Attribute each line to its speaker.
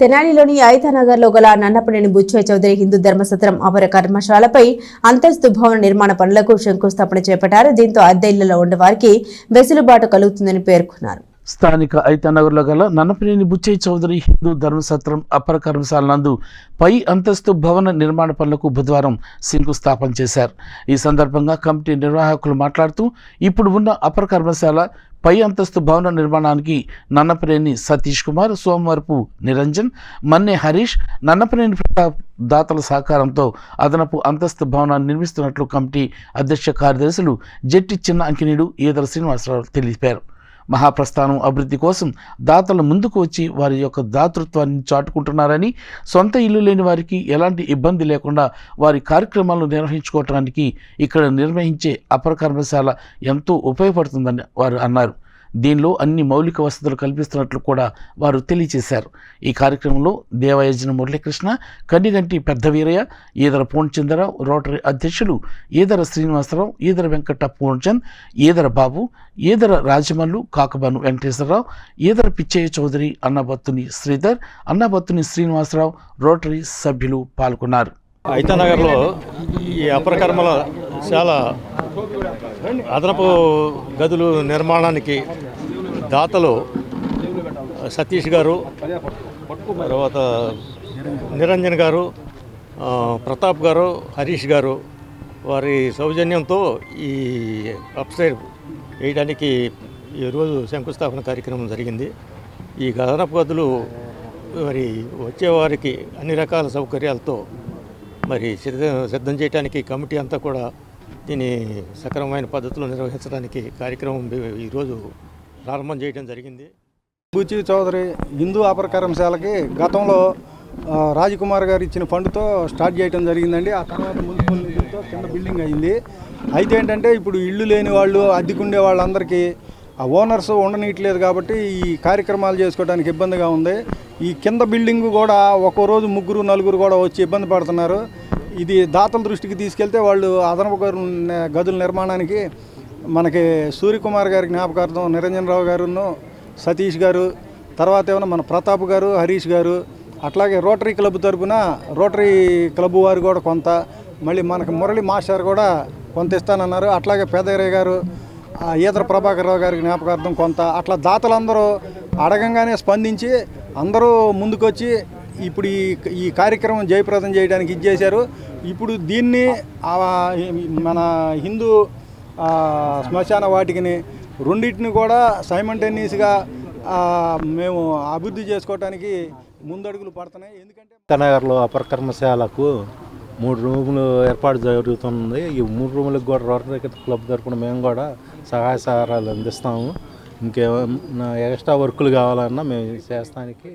Speaker 1: తెనాలిలోని ఐతానగర్లో గల నన్నపనేని బుచ్చయ్య చౌదరి హిందూ ధర్మసత్రం అపర కర్మశాలపై అంతస్తు భవన నిర్మాణ పనులకు శంకుస్థాపన చేపట్టారు. దీంతో అద్దె ఇళ్లలో ఉండేవారికి వెసులుబాటు కలుగుతుందని పేర్కొన్నారు.
Speaker 2: స్థానిక ఐతానగర్లో గల నన్నపనేని బుచ్చయ్య చౌదరి హిందూ ధర్మసత్రం అపర కర్మశాల నందు పై అంతస్తు భవన నిర్మాణ పనులకు బుధవారం శంకుస్థాపన చేశారు. ఈ సందర్భంగా కమిటీ నిర్వాహకులు మాట్లాడుతూ ఇప్పుడు ఉన్న అపర కర్మశాల పై అంతస్తు భవన నిర్మాణానికి నన్నపనేని సతీష్ కుమార్, సోమవారపు నిరంజన్, మన్నే హరీష్, నన్నపనేని ప్రతాప్ దాతల సహకారంతో అదనపు అంతస్తు భవనాన్ని నిర్మిస్తున్నట్లు కమిటీ అధ్యక్ష కార్యదర్శులు జెట్టి చిన్న అంకినీడు, ఈదర శ్రీనివాసరావు తెలిపారు. మహాప్రస్థానం అభివృద్ధి కోసం దాతలు ముందుకు వచ్చి వారి యొక్క దాతృత్వాన్ని చాటుకుంటున్నారని, సొంత ఇల్లు లేని వారికి ఎలాంటి ఇబ్బంది లేకుండా వారి కార్యక్రమాలను నిర్వహించుకోవటానికి ఇక్కడ నిర్వహించే అపర కర్మశాల ఎంతో ఉపయోగపడుతుందని వారు అన్నారు. దీనిలో అన్ని మౌలిక వసతులు కల్పిస్తున్నట్లు కూడా వారు తెలియజేశారు. ఈ కార్యక్రమంలో దేవయజన మురళీకృష్ణ, కన్నిగంటి పెద్ద వీరయ్య, ఈదర పూర్ణచంద్రరావు, రోటరీ అధ్యక్షులు ఈదర శ్రీనివాసరావు, ఈదర వెంకట పూర్ణచంద్, ఈదర బాబు, ఈదర రాజమల్లు, కాకబాను వెంకటేశ్వరరావు, ఈదర పిచ్చయ్య చౌదరి, అన్నబత్తుని శ్రీధర్, అన్నబత్తుని శ్రీనివాసరావు, రోటరీ సభ్యులు పాల్గొన్నారు.
Speaker 3: ఐతానగర్లో ఈ అపరకర్మల చాలా అదనపు గదులు నిర్మాణానికి దాతలు సతీష్ గారు, తర్వాత నిరంజన్ గారు, ప్రతాప్ గారు, హరీష్ గారు వారి సౌజన్యంతో ఈ అప్స్టైర్ వేయడానికి ఈరోజు శంకుస్థాపన కార్యక్రమం జరిగింది. ఈ అదనపు గదులు మరి వచ్చేవారికి అన్ని రకాల సౌకర్యాలతో మరి సిద్ధం చేయడానికి కమిటీ అంతా కూడా దీన్ని సక్రమమైన పద్ధతిలో నిర్వహించడానికి కార్యక్రమం ఈరోజు ప్రారంభం చేయడం జరిగింది.
Speaker 4: బుచ్చయ్య చౌదరి హిందూ అపర కర్మశాలకి గతంలో రాజకుమార్ గారు ఇచ్చిన ఫండ్తో స్టార్ట్ చేయడం జరిగిందండి. ఆ తర్వాత మున్సిపల్ నిధులతో కింద బిల్డింగ్ అయింది. అయితే ఏంటంటే ఇప్పుడు ఇళ్ళు లేని వాళ్ళు, అద్దెకుండే వాళ్ళందరికీ ఆ ఓనర్స్ ఉండనీయట్లేదు కాబట్టి ఈ కార్యక్రమాలు చేసుకోవడానికి ఇబ్బందిగా ఉంది. ఈ కింద బిల్డింగ్ కూడా ఒక్కో రోజు 3-4 కూడా వచ్చి ఇబ్బంది పడుతున్నారు. ఇది దాతల దృష్టికి తీసుకెళ్తే వాళ్ళు అదనపు గదుల నిర్మాణానికి మనకి సూర్యకుమార్ గారి జ్ఞాపకార్థం నిరంజన్ రావు గారును, సతీష్ గారు, తర్వాత ఏమన్నా మన ప్రతాప్ గారు, హరీష్ గారు, అట్లాగే రోటరీ క్లబ్ తరఫున రోటరీ క్లబ్ వారు కూడా కొంత, మళ్ళీ మనకి మురళి మాస్టర్ కూడా కొంత ఇస్తానన్నారు. అట్లాగే పెదరయ్య గారు, ఈదర ప్రభాకర్ రావు గారి జ్ఞాపకార్థం కొంత, అట్లా దాతలందరూ అడగంగానే స్పందించి అందరూ ముందుకొచ్చి ఇప్పుడు ఈ కార్యక్రమం జయప్రదం చేయడానికి ఇచ్చేశారు. ఇప్పుడు దీన్ని మన హిందూ శ్మశాన వాటికని రెండింటిని కూడా సైమల్టేనియస్గా మేము అభివృద్ధి చేసుకోవడానికి ముందడుగులు పడుతున్నాయి. ఎందుకంటే
Speaker 5: ఐతానగర్లో అపర కర్మశాలకు 3 రూములు ఏర్పాటు జరుగుతుంది. ఈ 3 రూములకు కూడా రోటరీ క్లబ్ తరపున మేము కూడా సహాయ సహకారాలు అందిస్తాము. ఇంకేమైనా ఎక్స్ట్రా వర్కులు కావాలన్నా మేము చేస్తానికి